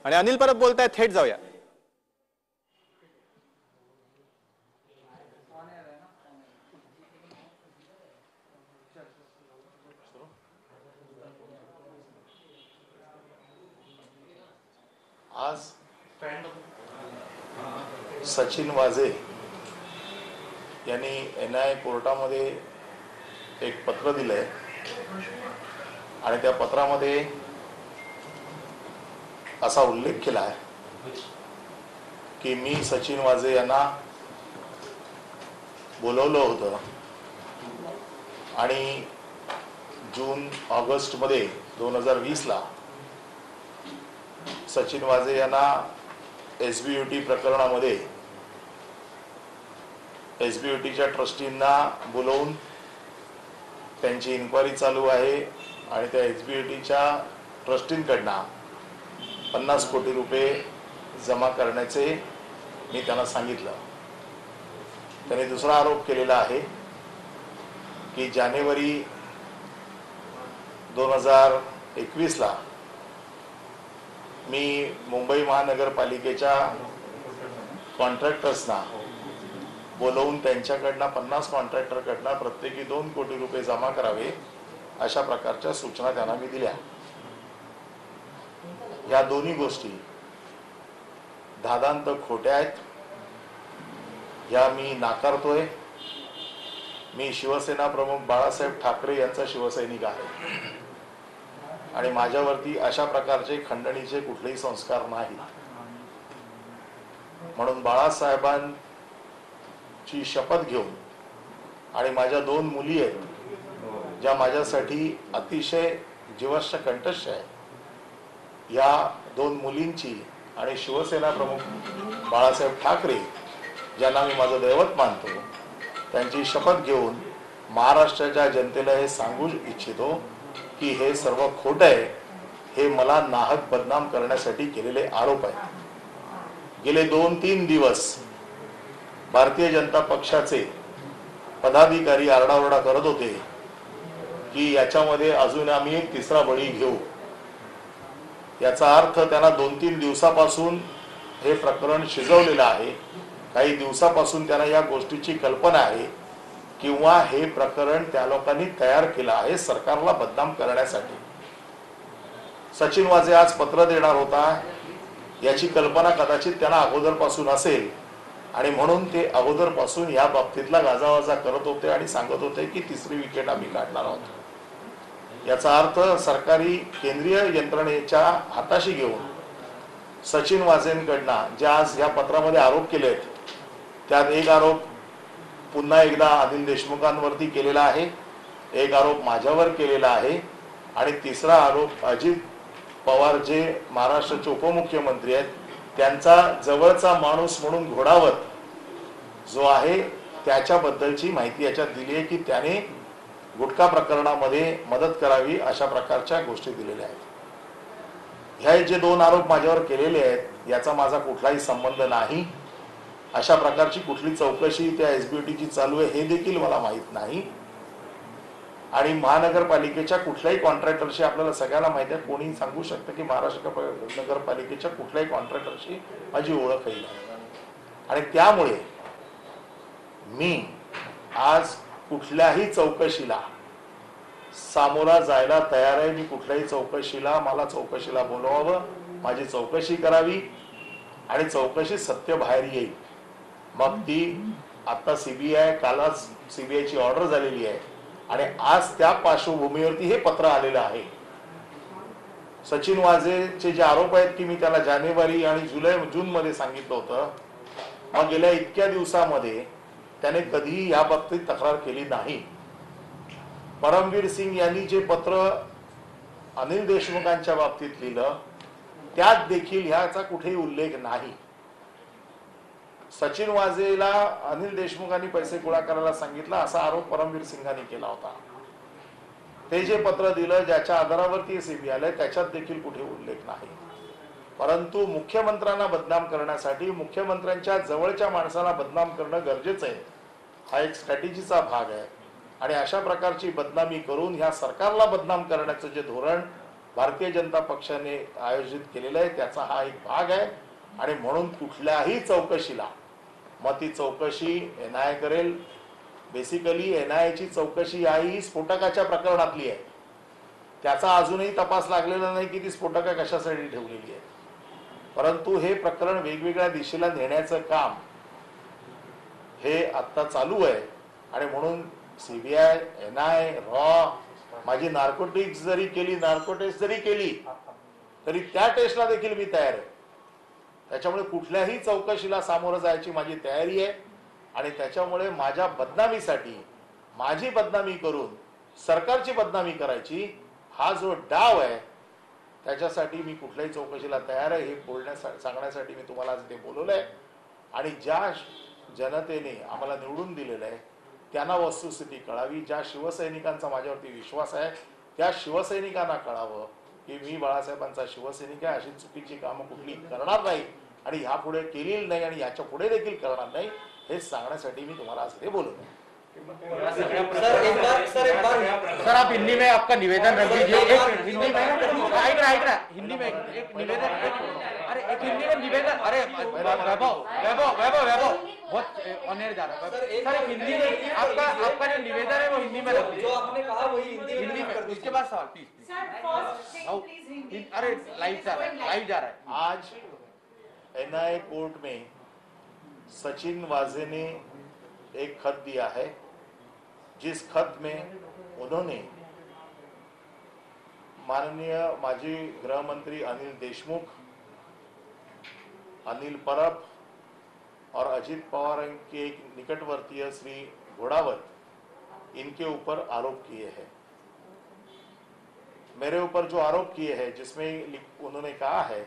आणि अनिल परब बोलतायत, थेट जाऊया. आज सचिन वाझे यांनी NIA कोर्टामध्ये एक पत्र दिलंय आणि त्या पत्रामध्ये असा उल्लेख केला आहे की मी सचिन वाझे यांना बोलवलं होतं आणि जून-ऑगस्ट मध्ये 2020 ला सचिन वाझे यांना SBOT प्रकरणामध्ये SBOTच्या ट्रस्टींना बोलवून त्यांची इन्क्वायरी चालू आहे आणि त्या SBOTच्या ट्रस्टींकडनं 50 कोटी रुपये जमा करण्याचे मी त्यांना सांगितलं. त्यांनी दुसरा आरोप केलेला आहे की जानेवारी 2021 ला मी मुंबई महानगरपालिकेच्या कॉन्ट्रॅक्टर्सना बोलवून त्यांच्याकडनं 50 कॉन्ट्रॅक्टरकडनं प्रत्येकी 2 कोटी रुपये जमा करावे अशा प्रकारच्या सूचना त्यांना मी दिल्या. या दोन्ही गोष्टी धादांत खोट्या आहेत. या मी नाकारतोय. मी शिवसेना प्रमुख बाळासाहेब ठाकरे यांचा शिवसैनिक आहे आणि माझ्यावरती अशा प्रकारचे खंडणीचे कुठलेही संस्कार नाहीत. म्हणून बाळासाहेबांची शपथ घेऊन आणि माझ्या 2 मुली आहेत ज्या माझ्यासाठी अतिशय जीवश्य कंटस्य आहे, या 2 मुलींची आणि शिवसेना प्रमुख बाळासाहेब ठाकरे ज्यांना मी माझं दैवत मानतो त्यांची शपथ घेऊन महाराष्ट्राच्या जनतेला हे सांगू इच्छितो की हे सर्व खोटं आहे. हे मला नाहक बदनाम करण्यासाठी केलेले आरोप आहेत. गेले 2-3 दिवस भारतीय जनता पक्षाचे पदाधिकारी आरडाओरडा करत होते की याच्यामध्ये अजून आम्ही एक तिसरा बळी घेऊ. याचा अर्थ त्यांना 2-3 दिवसापासून हे प्रकरण शिजवलेलं आहे. काही दिवसापासून त्यांना या गोष्टीची कल्पना आहे किंवा हे प्रकरण त्या लोकांनी तयार केलं आहे सरकारला बदनाम करण्यासाठी. सचिन वाझे आज पत्र देणार होता याची कल्पना कदाचित त्यांना अगोदरपासून असेल आणि म्हणून ते अगोदरपासून या बाबतीतला गाजावाजा करत होते आणि सांगत होते की तिसरी विकेट आम्ही काढणार आहोत. याचा अर्थ सरकारी केंद्रीय यंत्रणेच्या हाताशी घेऊन सचिन वाझेंकडनं जे आज या पत्रामध्ये आरोप केलेत त्यात एक आरोप पुन्हा एकदा अनिल देशमुखांवरती केलेला आहे, एक आरोप माझ्यावर केलेला आहे आणि तिसरा आरोप अजित पवार जे महाराष्ट्राचे उपमुख्यमंत्री आहेत त्यांचा जवळचा माणूस म्हणून घोडावत जो आहे त्याच्याबद्दलची माहिती याच्यात दिली आहे की त्याने गुटखा प्रकरणामध्ये मदत करावी अशा प्रकारच्या गोष्टी दिलेल्या आहेत. ह्या जे 2 आरोप माझ्यावर केलेले आहेत याचा माझा कुठलाही संबंध नाही. अशा प्रकारची कुठली चौकशी त्या SBOTची चालू आहे हे देखील मला माहीत नाही. आणि महानगरपालिकेच्या कुठल्याही कॉन्ट्रॅक्टरशी आपल्याला सगळ्यांना माहिती आहे, कोणी सांगू शकतं की महाराष्ट्र नगरपालिकेच्या कुठल्याही कॉन्ट्रॅक्टरशी माझी ओळखही नाही. आणि त्यामुळे मी आज कुठल्याही चौकशीला सामोरा जायला तयार आहे. मी कुठल्याही चौकशीला मला चौकशीला बोलवावं, माझी चौकशी करावी आणि चौकशी सत्य बाहेर येईल. मग ती आता CBI कालच CBIची ऑर्डर झालेली आहे आणि आज त्या पार्श्वभूमीवरती हे पत्र आलेलं आहे. सचिन वाझेचे जे आरोप आहेत की मी त्याला जानेवारी आणि जून मध्ये सांगितलं होतं, मग गेल्या इतक्या दिवसामध्ये त्याने कधीही या बाबतीत तक्रार केली नाही. परमवीर सिंग यांनी जे पत्र अनिल देशमुखांच्या बाबतीत लिहिलं त्यात देखील ह्याचा कुठेही उल्लेख नाही. सचिन वाझेला अनिल देशमुखांनी पैसे गोळा करायला सांगितला असा आरोप परमवीर सिंगांनी केला होता. ते जे पत्र दिलं ज्याच्या आधारावरती CBI आलंय त्याच्यात देखील कुठे उल्लेख नाही. परंतु मुख्यमंत्र्यांना बदनाम करण्यासाठी मुख्यमंत्र्यांच्या जवळच्या माणसाला बदनाम करणं गरजेचं आहे. हा एक स्ट्रॅटेजीचा भाग आहे आणि अशा प्रकारची बदनामी करून ह्या सरकारला बदनाम करण्याचं जे धोरण भारतीय जनता पक्षाने आयोजित केलेलं आहे त्याचा हा एक भाग आहे. आणि म्हणून कुठल्याही चौकशीला, मग ती चौकशी NIA करेल. बेसिकली NIAची चौकशी ही स्फोटकाच्या प्रकरणातली आहे. त्याचा अजूनही तपास लागलेला नाही की ती स्फोटकं कशासाठी ठेवलेली आहे. परंतु हे प्रकरण वेगवेगळ्या दिशेला नेण्याचं काम हे आता चालू आहे. आणि म्हणून CBI, NIA, रॉ, माझी नार्कोटिक्स जरी केली, नार्को टेस्ट जरी केली तरी त्या टेस्टला देखील मी तयार आहे. त्याच्यामुळे कुठल्याही चौकशीला सामोरं जायची माझी तयारी आहे. आणि त्याच्यामुळे माझ्या बदनामीसाठी, माझी बदनामी करून सरकारची बदनामी करायची हा जो डाव आहे त्याच्यासाठी मी कुठल्याही चौकशीला तयार आहे. हे सांगण्यासाठी मी तुम्हाला आज ते बोलवलंय. आणि ज्या जनतेने आम्हाला निवडून दिलेलं आहे त्यांना वस्तुस्थिती कळावी. ज्या शिवसैनिकांचा माझ्यावरती विश्वास आहे त्या शिवसैनिकांना कळावं की मी बाळासाहेबांचा शिवसैनिक आहे. अशी चुकीची कामं कुठली करणार नाही आणि ह्यापुढे केलेली नाही आणि याच्या पुढे देखील करणार नाही, हे सांगण्यासाठी मी तुम्हाला आज ते बोलवलं. सर आप हिंदी में आपका निवेदन रख दीजिए. एक हिंदी में हिंदी में एक निवेदन, अरे एक हिंदी में निवेदन. अरे वैभव वैभव वैभव वैभव बहुत ऑनर जा रहा है सर. एक हिंदी में आपका जो निवेदन है वो हिंदी में रख दीजिए. जो आपने कहा वही हिंदी में. उसके बाद सवाल प्लीज. अरे लाइव जा रहा है. आज NIA कोर्ट में सचिन वाजे ने एक खत दिया है जिस खत में उन्होंने माननीय माजी गृह मंत्री अनिल देशमुख, अनिल परब और अजित पवार के एक निकटवर्तीय श्री घोड़ावत इनके ऊपर आरोप किए हैं. मेरे ऊपर जो आरोप किए हैं जिसमें उन्होंने कहा है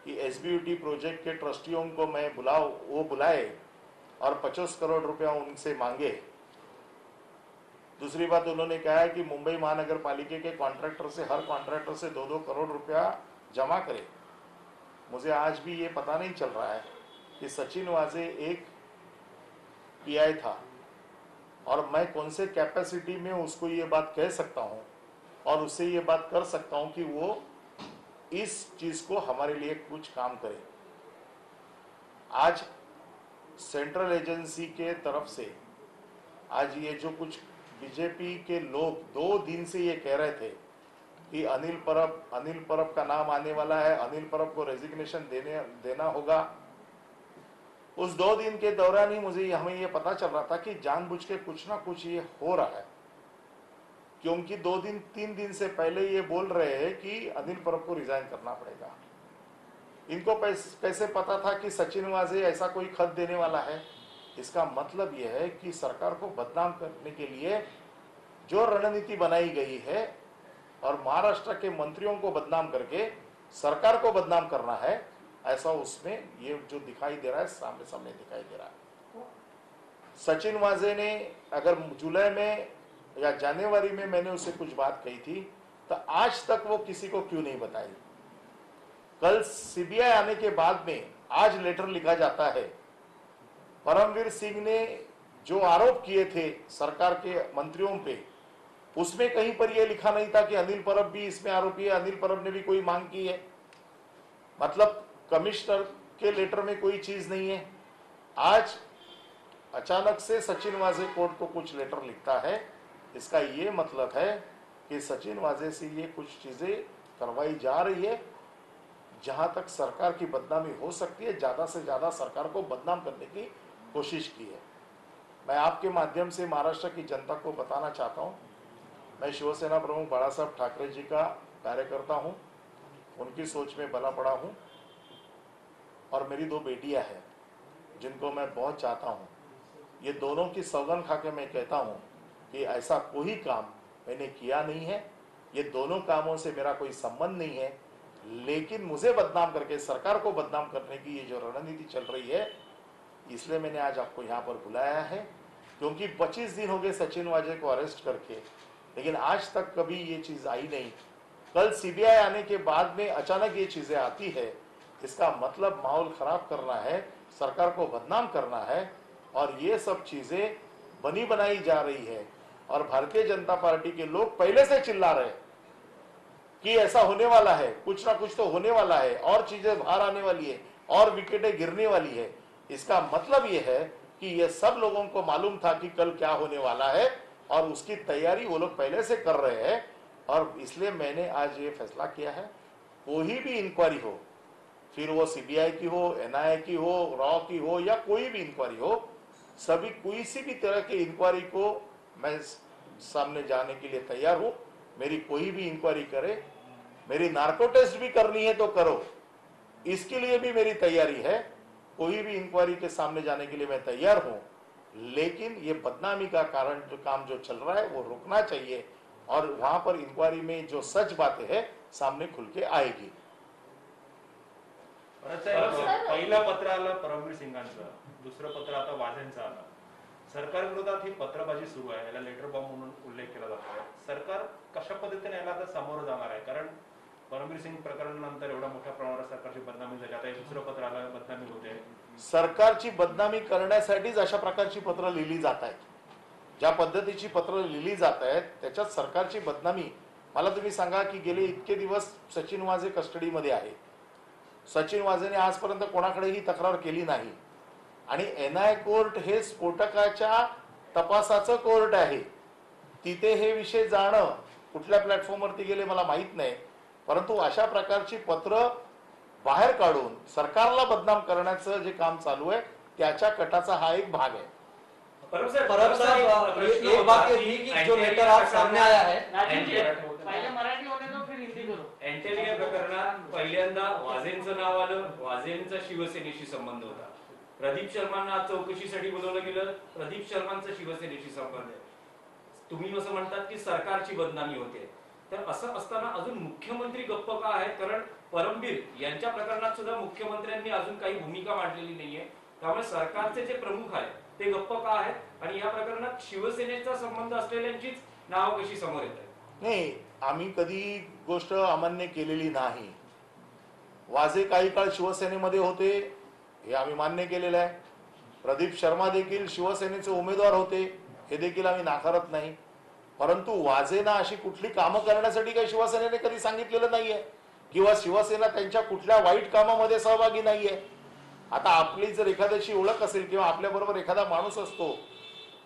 कि SBUT प्रोजेक्ट के ट्रस्टियों को मैं बुलाए और 50 करोड़ रुपया उनसे मांगे. दूसरी बात उन्होंने कहा है कि मुंबई महानगर पालिका के कॉन्ट्रैक्टर से, हर कॉन्ट्रैक्टर से 2-2 करोड़ रुपया जमा करे. मुझे आज भी ये पता नहीं चल रहा है कि सचिन वाजे एक PI था और मैं कौन से कैपेसिटी में उसको ये बात कह सकता हूँ और उससे ये बात कर सकता हूँ कि वो इस चीज को हमारे लिए कुछ काम करे. आज सेंट्रल एजेंसी के तरफ से आज ये जो कुछ बीजेपी के लोग 2 दिन से ये कह रहे थे कि अनिल परब का नाम आने वाला है, अनिल परब को रेजिग्नेशन देना होगा. उस 2 दिन के दौरान ही हमें ये पता चल रहा था कि जानबूझ के कुछ ना कुछ ये हो रहा है, क्योंकि 2-3 दिन से पहले ये बोल रहे हैं कि अनिल परब को रिजाइन करना पड़ेगा. इनको पैसे पता था कि सचिन वाजे ऐसा कोई खत देने वाला है. इसका मतलब यह है कि सरकार को बदनाम करने के लिए जो रणनीति बनाई गई है और महाराष्ट्र के मंत्रियों को बदनाम करके सरकार को बदनाम करना है, ऐसा उसमें ये जो दिखाई दे रहा है सामने दिखाई दे रहा है. सचिन वाजे ने अगर जुलाई में या जनवरी में मैंने उसे कुछ बात कही थी तो आज तक वो किसी को क्यों नहीं बताई. कल CBI आने के बाद में आज लेटर लिखा जाता है. परमवीर सिंह ने जो आरोप किए थे सरकार के मंत्रियों पे, उसमें कहीं पर यह लिखा नहीं था कि अनिल परब भी इसमें आरोपी है, अनिल परब ने भी कोई मांग की है. मतलब कमिश्नर के लेटर में कोई चीज नहीं है. आज अचानक से सचिन वाजे कोर्ट को कुछ लेटर लिखता है. इसका ये मतलब है कि सचिन वाजे से ये कुछ चीजें करवाई जा रही है जहां तक सरकार की बदनामी हो सकती है. ज्यादा से ज्यादा सरकार को बदनाम करने की कोशिश की है. मैं आपके माध्यम से महाराष्ट्र की जनता को बताना चाहता हूं, मैं शिवसेना प्रमुख बाला साहब ठाकरे जी का कार्यकर्ता हूं, उनकी सोच में भला पड़ा हूं और मेरी 2 बेटियां हैं जिनको मैं बहुत चाहता हूं. ये दोनों की सौगंध खा के मैं कहता हूं कि ऐसा कोई काम मैंने किया नहीं है. ये दोनों कामों से मेरा कोई संबंध नहीं है. लेकिन मुझे बदनाम करके सरकार को बदनाम करने की ये जो रणनीति चल रही है, इसलिए मैंने आज आपको यहाँ पर बुलाया है. क्योंकि 25 दिन हो गए सचिन वाजे को अरेस्ट करके, लेकिन आज तक कभी ये चीज आई नहीं. कल CBI आने के बाद में अचानक ये चीजें आती है. इसका मतलब माहौल खराब करना है, सरकार को बदनाम करना है और ये सब चीजें बनी बनाई जा रही है. और भारतीय जनता पार्टी के लोग पहले से चिल्ला रहे कि ऐसा होने वाला है, कुछ ना कुछ तो होने वाला है और चीजें बाहर आने वाली है और विकेटें गिरने वाली है। इसका मतलब यह है कि ये सब लोगों को मालूम था कि कल क्या होने वाला है और उसकी तैयारी वो लोग पहले से कर रहे हैं। और इसलिए मैंने आज ये फैसला किया है, कोई भी इंक्वायरी हो, फिर वो सीबीआई की हो, एनआईए की हो, रॉ की हो या कोई भी इंक्वायरी हो, सभी किसी भी तरह की इंक्वायरी को मैं सामने जाने के लिए तैयार हूं। मेरी कोई भी इंक्वायरी करे, मेरी नार्को टेस्ट भी करनी है तो करो, इसके लिए भी मेरी तैयारी है। कोई भी इंक्वायरी के सामने जाने के लिए मैं तैयार हूं, लेकिन ये बदनामी का कारण जो काम जो चल रहा है वो रुकना चाहिए और वहां पर इंक्वायरी में जो सच बातें हैं सामने खुल के आएगी। पहिलं पत्र आलं परमवीर सिंगांचं, दुसरं पत्र आता वाझेंचं आलं। सरकार विरोधात ही पत्रबाजी सुरू आहे, याला लेटर बॉम्ब म्हणून उल्लेख केला जातोय। सरकार कशा पद्धतीने याला आता सामोरं जाणार आहे? कारण परमवीर सिंग प्रकरणानंतर एवढ्या मोठ्या प्रमाणावर सरकारची बदनामी झाली, आता हे दुसरं पत्र आलं, बदनामी होते। सरकारची बदनामी करण्यासाठीच अशा प्रकारची पत्र लिहिली जात आहेत। ज्या पद्धतीची पत्र लिहिली जात आहेत त्याच्यात सरकारची बदनामी। मला तुम्ही सांगा की गेले इतके दिवस सचिन वाझे कस्टडीमध्ये आहे, सचिन वाझेने आजपर्यंत कोणाकडेही तक्रार केली नाही आणि एनआय कोर्ट हे स्फोटकाच्या तपासाचं कोर्ट आहे। तिथे हे विषय जाणं कुठल्या प्लॅटफॉर्मवरती गेले मला माहित नाही, परंतु अशा प्रकारची पत्र बाहेर काढून सरकारला बदनाम करण्याचं जे काम चालू आहे त्याच्या कटाचा हा एक भाग आहे। एक बात ये थी कि जो लेटर आप सामने आया है, पहिले मराठी होने दो फिर हिंदी करो। एंटेलिया प्रकरणात पहिल्यांदा वाझेंचं नाव आलं, वाझेंचा शिवसेनेशी संबंध होता। प्रदीप शर्मांना चौकशीसाठी बोलवलं गेलं, प्रदीप शर्मांचा शिवसेनेशी संबंध आहे। तुम्ही असं म्हणतात की सरकारची बदनामी होते, तर असं असताना अजून मुख्यमंत्री गप्प का आहेत? कारण परमबीर यांच्या प्रकरणात सुद्धा मुख्यमंत्र्यांनी अजून काही भूमिका मांडलेली नाहीये, त्यामुळे सरकारचे जे प्रमुख आहेत ते गप्प का आहेत? आणि या प्रकरणात शिवसेनेचा संबंध असलेल्यांचीच नाव कशी समोर येत आहेत? नाही, आम्ही कधी गोष्ट अमान्य केलेली नाही। वाझे काही काळ शिवसेनेमध्ये होते हे आम्ही मान्य केलेलं आहे। प्रदीप शर्मा देखील शिवसेनेचे उमेदवार होते हे देखील आम्ही नाकारत नाही, परंतु वाझेंना अशी कुठली कामं करण्यासाठी काही शिवसेनेने कधी सांगितलेलं नाहीये किंवा शिवसेना त्यांच्या कुठल्या वाईट कामामध्ये सहभागी नाहीये। आता आपली जर एखाद्याची ओळख असेल किंवा आपल्या बरोबर एखादा माणूस असतो,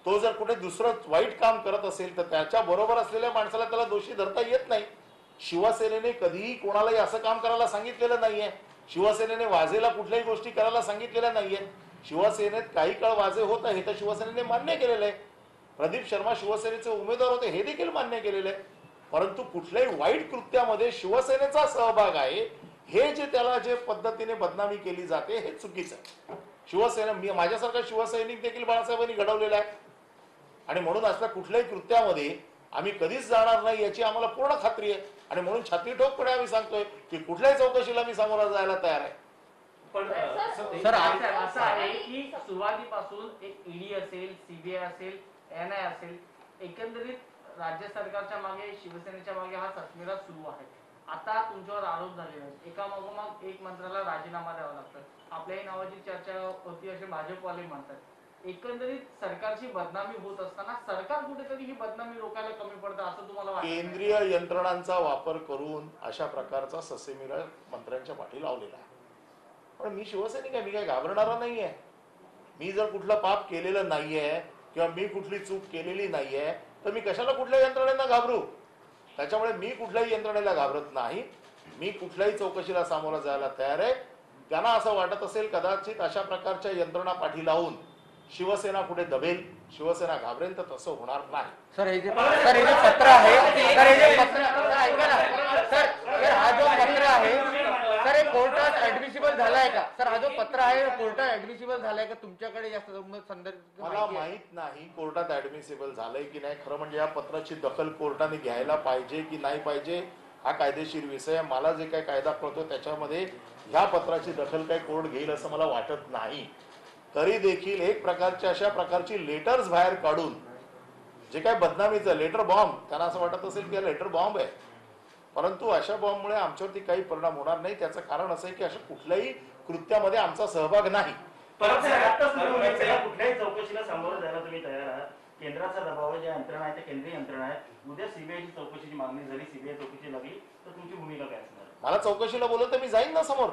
तो जर कुठे दुसरं वाईट काम करत असेल तर त्याच्या बरोबर असलेल्या माणसाला त्याला दोषी धरता येत नाही। शिवसेनेने कधीही कोणालाही असं काम करायला सांगितलेलं नाहीये। शिवसेनेने वाझेला कुठल्याही गोष्टी करायला सांगितलेल्या नाहीये। शिवसेनेत काही काळ वाझे होत आहे तर शिवसेनेने मान्य केलेलं आहे। प्रदीप शर्मा शिवसेनेचे उमेदवार होते हे देखील मान्य केलेलं आहे, परंतु कुठल्याही वाईट कृत्यामध्ये शिवसेनेचा सहभाग आहे हे जे त्याला जे पद्धतीने बदनामी केली जाते हे चुकीचं आहे। शिवसेना मी माझ्यासारखा शिवसैनिक देखील बाळासाहेबांनी घडवलेला आहे आणि म्हणून असल्या कुठल्याही कृत्यामध्ये आम्ही कधीच जाणार नाही याची आम्हाला पूर्ण खात्री आहे आणि म्हणून छाती ठोकपणे आम्ही सांगतोय की कुठल्याही चौकशीला मी सामोरा जायला तयार आहे। पण सर असं आहे की सुरुवातीपासून एक ईडी असेल, सीबीआय असेल, एनआय असेल, एकंदरीत राज्य सरकारच्या मागे शिवसेनेच्या मागे हा ससमिरा सुरू आहे। आता तुमच्यावर आरोप झालेले आहेत, एका मागोमाग एक मंत्र्याला राजीनामा द्यावा लागतो, आपल्याही नावाची चर्चा होती असे भाजपवाले म्हणतात। एकंदरीत सरकारची बदनामी होत असताना सरकार कुठेतरी ही बदनामी रोखायला कमी पडतं असं तुम्हाला वाटतं? केंद्रीय यंत्रणांचा वापर करून अशा प्रकारचा ससेमिरा मंत्र्यांच्या पाठी लावलेला आहे। पण मी शिवसैनिक आहे, मी काय घाबरणारा नाहीये। मी जर कुठलं पाप केलेलं नाहीये किंवा मी कुठली चूक केलेली नाहीये तर मी कशाला कुठल्या यंत्रणेला घाबरू? त्याच्यामुळे मी कुठल्याही यंत्रणेला घाबरत नाही। मी कुठल्याही चौकशीला सामोरा जायला तयार आहे। त्यांना असं वाटत असेल कदाचित अशा प्रकारच्या यंत्रणा पाठी लावून शिवसेना कुठे दबेल, शिवसेना घाबरेल, तर तसं होणार नाही। सर हे जे पत्र आहे, सर हे जे पत्र ऐका ना सर, हा जो पत्र आहे सर हे कोर्टात ऍडमिसिबल झालाय का? सर हा जो पत्र आहे कोर्टात ऍडमिसिबल झालाय का? तुमच्याकडे जास्त संदर्भ मला माहित नाही कोर्टात ऍडमिसिबल झालंय की नाही। खरं म्हणजे या पत्राची दखल कोर्टाने घ्यायला पाहिजे की नाही पाहिजे हा कायदेशीर विषय आहे। मला जे काही कायदा कळतो त्याच्यामध्ये ह्या पत्राची दखल काही कोर्ट घेईल असं मला वाटत नाही। तरी देखील एक प्रकारची अशा प्रकारची लेटर्स बाहेर काढून जे काही बदनामीचं लेटर बॉम्ब, त्यांना असं वाटत असेल की लेटर बॉम्ब आहे, परंतु अशा बॉम्बमुळे आमच्यावरती काही परिणाम होणार नाही। त्याचं कारण असं आहे की अशा कुठल्याही कृत्यामध्ये आमचा सहभाग नाही। कुठल्याही चौकशीला सामोरं जायला तुम्ही तयार आहात, केंद्राचा दबाव आहे, ज्या यंत्रणा आहे त्या केंद्रीय यंत्रणा आहे. उद्या सीबीआयची चौकशीची मागणी जरी सीबीआय चौकशी लागली तर तुमची भूमिका काय असणार? मला चौकशीला बोलवलं तर मी जाईन ना समोर.